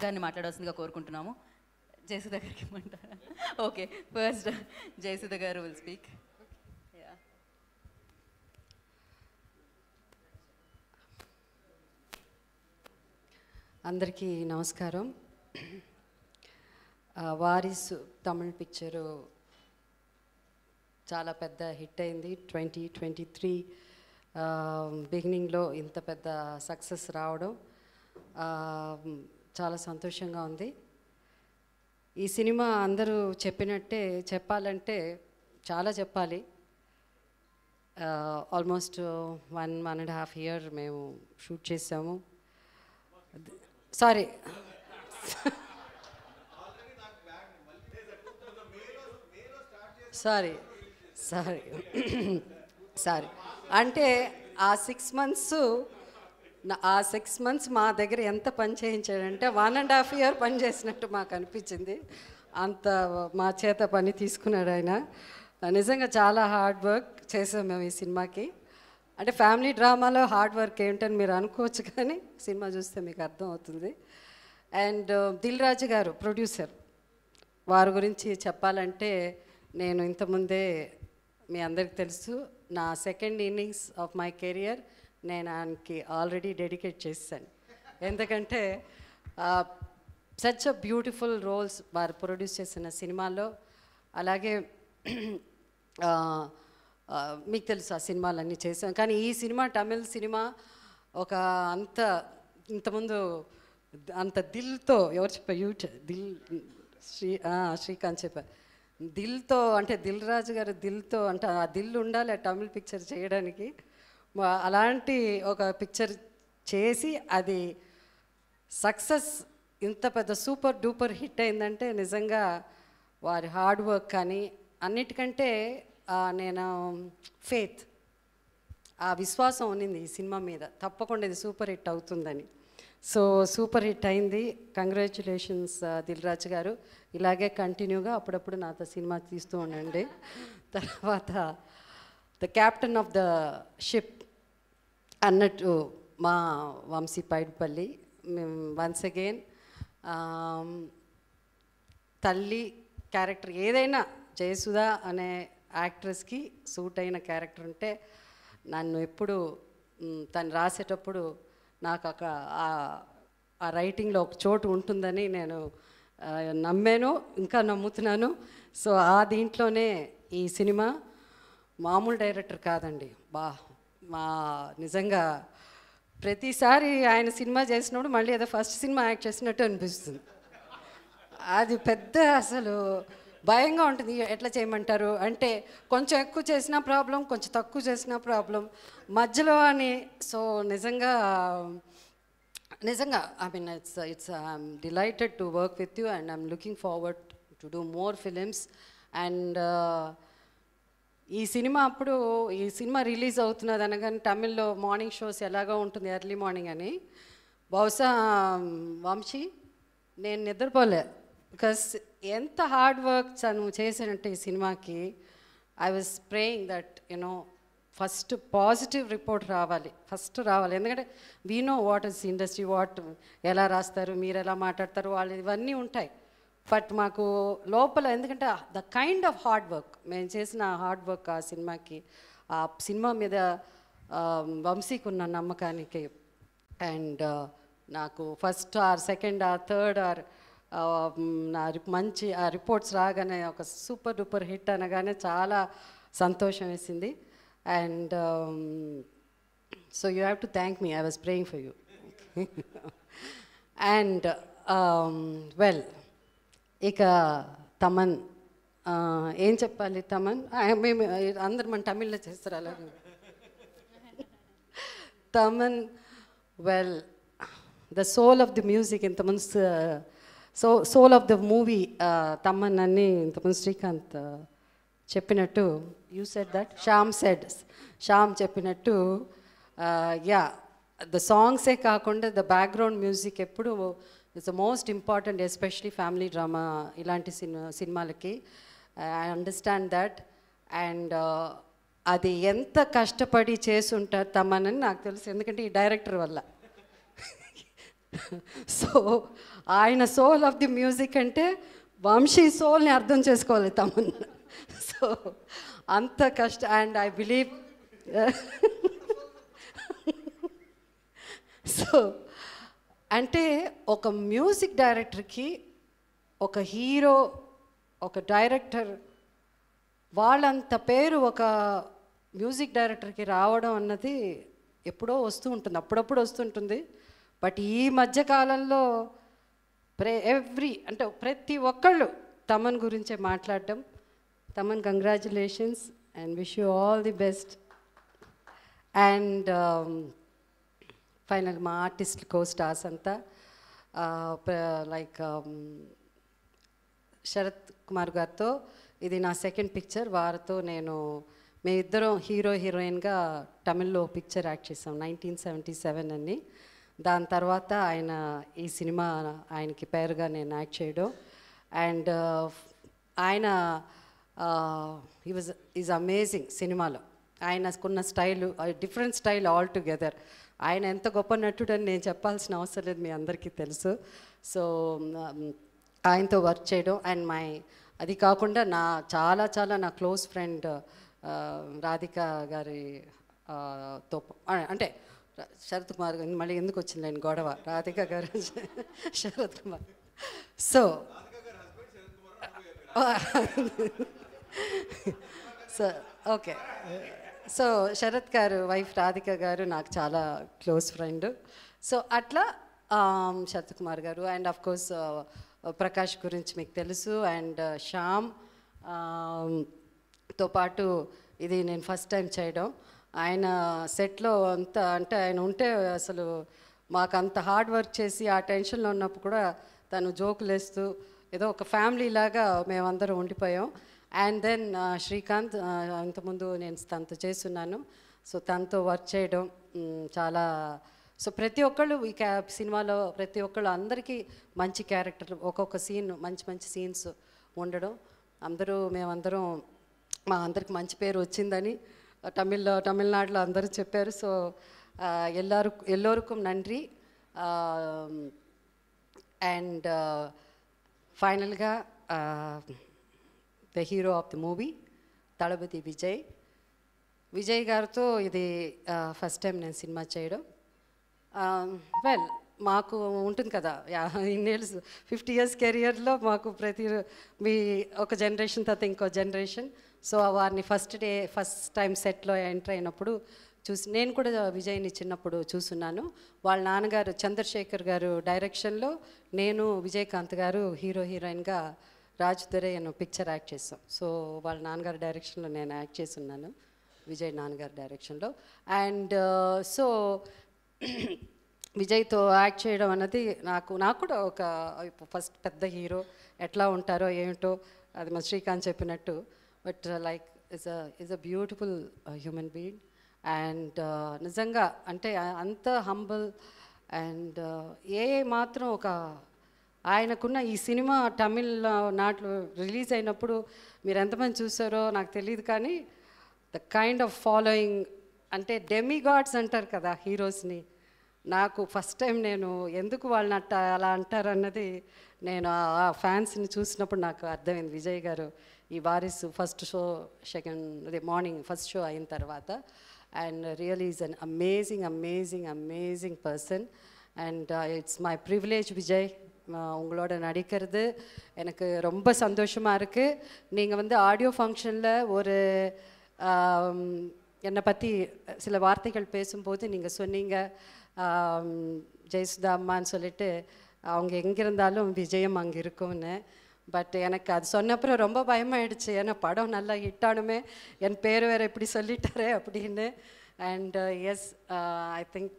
గారిని మాట్లాడాల్సిందిగా కోరుకుంటున్నాము. జయసుధ గారికి ఇమ్మంటారా? ఓకే, ఫస్ట్ జయసుధ గారు విల్ స్పీక్. అందరికీ నమస్కారం. వారిసు తమిళ్ పిక్చరు చాలా పెద్ద హిట్ అయింది. 2023 బిగినింగ్లో ఇంత పెద్ద సక్సెస్ రావడం చాలా సంతోషంగా ఉంది. ఈ సినిమా అందరూ చెప్పినట్టే చెప్పాలంటే చాలా చెప్పాలి. ఆల్మోస్ట్ 1.5 year మేము షూట్ చేసాము. సారీ సారీ సారీ సారీ అంటే ఆ 6 months మా దగ్గర ఎంత పని చేయించాడంటే 1.5 year పని చేసినట్టు మాకు అనిపించింది. అంత మా చేత పని తీసుకున్నాడు ఆయన. నిజంగా చాలా హార్డ్ వర్క్ చేసాం మేము ఈ సినిమాకి. అంటే ఫ్యామిలీ డ్రామాలో హార్డ్ వర్క్ ఏంటని మీరు అనుకోవచ్చు, కానీ సినిమా చూస్తే మీకు అర్థం అవుతుంది. అండ్ దిల్ రాజు గారు ప్రొడ్యూసర్, వారి గురించి చెప్పాలంటే నేను ఇంతకుముందే మీ అందరికి తెలుసు, నా second innings of my career నేను ఆయనకి ఆల్రెడీ డెడికేట్ చేశాను. ఎందుకంటే సచ్ అ బ్యూటిఫుల్ రోల్స్ వారు ప్రొడ్యూస్ చేసిన సినిమాల్లో. అలాగే మీకు తెలుసు ఆ సినిమాలన్నీ చేసాం, కానీ ఈ సినిమా తమిళ్ సినిమా ఒక ఇంతకుముందు అంత దిల్తో ఎవరు చెప్పారు? శ్రీకాంత్ చెప్పారు. దిల్తో అంటే దిల్ రాజు గారు దిల్తో అంటే ఆ దిల్ ఉండాలి తమిళ్ పిక్చర్ చేయడానికి. అలాంటి ఒక పిక్చర్ చేసి అది సక్సెస్ ఇంత పెద్ద సూపర్ డూపర్ హిట్ అయిందంటే నిజంగా వారి హార్డ్ వర్క్. కానీ అన్నిటికంటే నేను ఫేత్, ఆ విశ్వాసం ఉన్నింది ఈ సినిమా మీద, తప్పకుండా ఇది సూపర్ హిట్ అవుతుందని. సో సూపర్ హిట్ అయింది. కంగ్రాచ్యులేషన్స్ దిల్ రాజు గారు. ఇలాగే కంటిన్యూగా అప్పుడప్పుడు నాతో సినిమా తీస్తూ ఉండండి. తర్వాత the captain of the ship అన్నట్టు మా వంశీ పైడిపల్లి. మేము వన్స్ అగైన్ తల్లి క్యారెక్టర్ ఏదైనా జయసుధ అనే యాక్ట్రెస్కి సూట్ అయిన క్యారెక్టర్ ఉంటే నన్ను ఎప్పుడు తను రాసేటప్పుడు నాకు ఆ రైటింగ్లో ఒక చోటు ఉంటుందని నేను నమ్మాను, ఇంకా నమ్ముతున్నాను. సో ఆ దీంట్లోనే ఈ సినిమా మామూలు డైరెక్టర్ కాదండి. మా నిజంగా ప్రతిసారి ఆయన సినిమా చేసినప్పుడు మళ్ళీ ఏదో ఫస్ట్ సినిమా యాక్ట్ చేసినట్టు అనిపిస్తుంది. అది పెద్ద అసలు భయంగా ఉంటుంది. ఎట్లా చేయమంటారు అంటే కొంచెం ఎక్కువ చేసినా ప్రాబ్లం, కొంచెం తక్కువ చేసినా ప్రాబ్లం మధ్యలో అని. సో నిజంగా I mean it's I'm delighted to work with you and I'm looking forward to do more films. And ఈ సినిమా రిలీజ్ అవుతున్నది అనగానే తమిళ్లో మార్నింగ్ షోస్ ఎలాగో ఉంటుంది ఎర్లీ మార్నింగ్ అని, బహుశా వంశీ నేను నిద్రపోలే. బికాస్ ఎంత హార్డ్ వర్క్ నువ్వు చేసానంటే ఈ సినిమాకి I was praying that first positive report రావాలి. ఎందుకంటే we know what is industry, ఎలా రాస్తారు, మీరు ఎలా మాట్లాడతారు, వాళ్ళు ఇవన్నీ ఉంటాయి. బట్ మాకు లోపల ఎందుకంటే the kind of hard work మేము చేసిన హార్డ్ వర్క్ ఆ సినిమా మీద వంశీకి ఉన్న నమ్మకానికి. అండ్ నాకు first or second or third or మంచి ఆ రిపోర్ట్స్ రాగానే ఒక సూపర్ డూపర్ హిట్ అనగానే చాలా సంతోషం వేసింది. And so you have to thank me, I was praying for you. And well, ఇక తమన్ ఏం చెప్పాలి? తమన్ మేము అందరు మన తమిళ్లో చేస్తారు అలాగే. Thaman well, the soul of the music ఇంతమంది soul of the movie Thaman అని ఇంతమంది శ్రీకాంత్ చెప్పినట్టు, యూ సెడ్ దట్ శ్యామ్ చెప్పినట్టు, యా ద సాంగ్సే కాకుండా ద బ్యాక్గ్రౌండ్ మ్యూజిక్ ఎప్పుడు it's the most important, especially family drama ఇలాంటి సినిమాలకి. I understand that. అండ్ అది ఎంత కష్టపడి చేసుంటారు తమనని నాకు తెలుసు, ఎందుకంటే ఈ డైరెక్టర్ వల్ల. సో ఆయన సోల్ ఆఫ్ ది మ్యూజిక్ అంటే వంశీ సోల్ని అర్థం చేసుకోవాలి తమన్నా. సో అంత కష్టం. అండ్ ఐ బిలీవ్ సో అంటే ఒక మ్యూజిక్ డైరెక్టర్కి ఒక హీరో ఒక డైరెక్టర్ వాళ్ళంత పేరు ఒక మ్యూజిక్ డైరెక్టర్కి రావడం అన్నది ఎప్పుడో వస్తూ ఉంటుంది, అప్పుడప్పుడు వస్తుంటుంది. బట్ ఈ మధ్యకాలంలో అంటే ప్రతి ఒక్కళ్ళు తమన్ గురించే మాట్లాడడం. Thaman, congratulations and wish you all the best. And final మా ఆర్టిస్ట్ కో స్టార్స్ అంతా లైక్ శరత్ కుమార్ గారితో ఇది నా సెకండ్ పిక్చర్. వారితో నేను మేమిద్దరం హీరో హీరోయిన్గా తమిళ్లో పిక్చర్ యాక్ట్ చేసాం 1977 అని. దాని తర్వాత ఆయన ఈ సినిమా ఆయనకి పేరుగా నేను యాక్ట్ చేయడం. అండ్ ఆయన ఈజ్ అమేజింగ్ సినిమాలో. ఆయనకున్న style different style all together. ఆయన ఎంత గొప్ప నటుడు అని నేను చెప్పాల్సిన అవసరం లేదు, మీ అందరికీ తెలుసు. సో ఆయనతో వర్క్ చేయడం అండ్ అది కాకుండా చాలా చాలా నా క్లోజ్ ఫ్రెండ్ రాధిక గారి తో అంటే శరత్ కుమార్ మళ్ళీ ఎందుకు వచ్చింది నేను గొడవ, Radhika garu Sharath Kumar. So so okay. So Sharath garu wife Radhika గారు నాకు చాలా క్లోజ్ ఫ్రెండ్. సో అట్లా శరత్ కుమార్ గారు అండ్ ఆఫ్ కోర్స్ ప్రకాష్ గురించి మీకు తెలుసు. అండ్ శ్యామ్ తో పాటు ఇది నేను ఫస్ట్ టైం చేయడం. ఆయన సెట్లో అంత అంటే ఆయన ఉంటే అసలు మాకు అంత హార్డ్ వర్క్ చేసి ఆ టెన్షన్లో ఉన్నప్పుడు కూడా తను జోకులు వేస్తూ ఏదో ఒక ఫ్యామిలీ లాగా మేమందరం ఉండిపోయాం. అండ్ దెన్ శ్రీకాంత్ ఇంతకుముందు నేను తనతో చేస్తున్నాను. సో తనతో వర్క్ చేయడం చాలా. సో ప్రతి ఒక్కళ్ళు ఈ సినిమాలో ప్రతి ఒక్కళ్ళు అందరికీ మంచి క్యారెక్టర్, ఒక్కొక్క సీన్ మంచి మంచి సీన్స్ ఉండడం, మేమందరం మా అందరికి మంచి పేరు వచ్చిందని తమిళనాడులో అందరూ చెప్పారు. సో ఎల్లోరుకు నండ్రి. అండ్ ఫైనల్గా the hero of the movie Thalapathy Vijay గారితో ఇది ఫస్ట్ టైం నేను సినిమా చేయడం. వెల్ మాకు ఉంటుంది కదా ఇన్నేళ్ళు 50 years కెరియర్లో మాకు మీ ఒక జనరేషన్ తర్వాత ఇంకో జనరేషన్. సో వారిని ఫస్ట్ టైం సెట్లో ఎంటర్ అయినప్పుడు నేను కూడా విజయ్ని చిన్నప్పుడు చూస్తున్నాను. వాళ్ళ నాన్నగారు చంద్రశేఖర్ గారు డైరెక్షన్లో నేను విజయకాంత్ గారు హీరో హీరోయిన్గా రాజుదొరై అనే పిక్చర్ యాక్ట్ చేసాం. సో వాళ్ళ నాన్నగారు డైరెక్షన్లో నేను యాక్ట్ చేస్తున్నాను, విజయ్ నాన్నగారు డైరెక్షన్లో. అండ్ సో విజయ్తో యాక్ట్ చేయడం అన్నది నాకు కూడా ఒక ఫస్ట్ పెద్ద హీరో ఎట్లా ఉంటారో ఏమిటో అది మా శ్రీకాంత్ చెప్పినట్టు. But like is a beautiful human being. And నిజంగా అంటే అంత హంబుల్. అండ్ మాత్రం ఒక ఆయనకున్న ఈ సినిమా తమిళనాడులో రిలీజ్ అయినప్పుడు మీరు ఎంతమంది చూసారో నాకు తెలియదు, కానీ ద కైండ్ ఆఫ్ ఫాలోయింగ్ అంటే డెమిగాడ్స్ అంటారు కదా హీరోస్ని. నాకు ఫస్ట్ టైం నేను ఎందుకు వాళ్ళని అలా అంటారన్నది నేను ఆ ఫ్యాన్స్ని చూసినప్పుడు నాకు అర్థమైంది. విజయ్ గారు ఈ Varisu first show morning first show అయిన తర్వాత. And really is an amazing person. And it's my privilege Vijay உங்களோட நடிக்கிறது எனக்கு ரொம்ப சந்தோஷமாக இருக்குது. நீங்கள் ஆடியோ ஃபங்க்ஷனில் ஒரு என்னை பற்றி சில வார்த்தைகள் பேசும்போது நீங்கள் சொன்னீங்க ஜெயசுதா அம்மான்னு சொல்லிட்டு அவங்க எங்கே இருந்தாலும் விஜயம் அங்கே இருக்கும்னு. பட் எனக்கு அது சொன்னப்புறம் ரொம்ப பயமாயிடுச்சு, ஏன்னா படம் நல்லா ஹிட்டானுமே என் பேர் வேறு எப்படி சொல்லிட்டாரே அப்படின்னு. And yes I think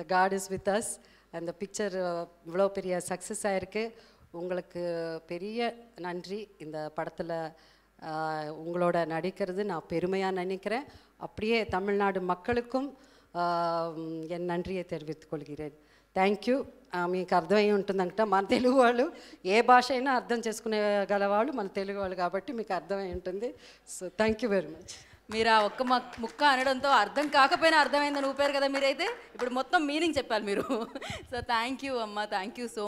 the God is with us. அந்த பிக்சர் இவ்வளோ பெரிய சக்ஸஸ் ஆகிருக்கு. உங்களுக்கு பெரிய நன்றி. இந்த படத்தில் உங்களோட நடிக்கிறது நான் பெருமையாக நினைக்கிறேன். அப்படியே தமிழ்நாடு மக்களுக்கும் என் நன்றியை தெரிவித்துக் கொள்கிறேன். Thank you. మీకు అర్థమై ఉంటుందంట మన తెలుగు వాళ్ళు ఏ భాష అయినా అర్థం చేసుకునే గలవాళ్ళు మన తెలుగు వాళ్ళు కాబట్టి మీకు అర్థమై ఉంటుంది. So thank you very much. మీరు ఆ ఒక్క ముక్క అనడంతో అర్థం కాకపోయినా అర్థమైందని ఊపారు కదా మీరైతే. ఇప్పుడు మొత్తం మీనింగ్ చెప్పాలి మీరు. సో థ్యాంక్ యూ అమ్మ, థ్యాంక్ యూ సో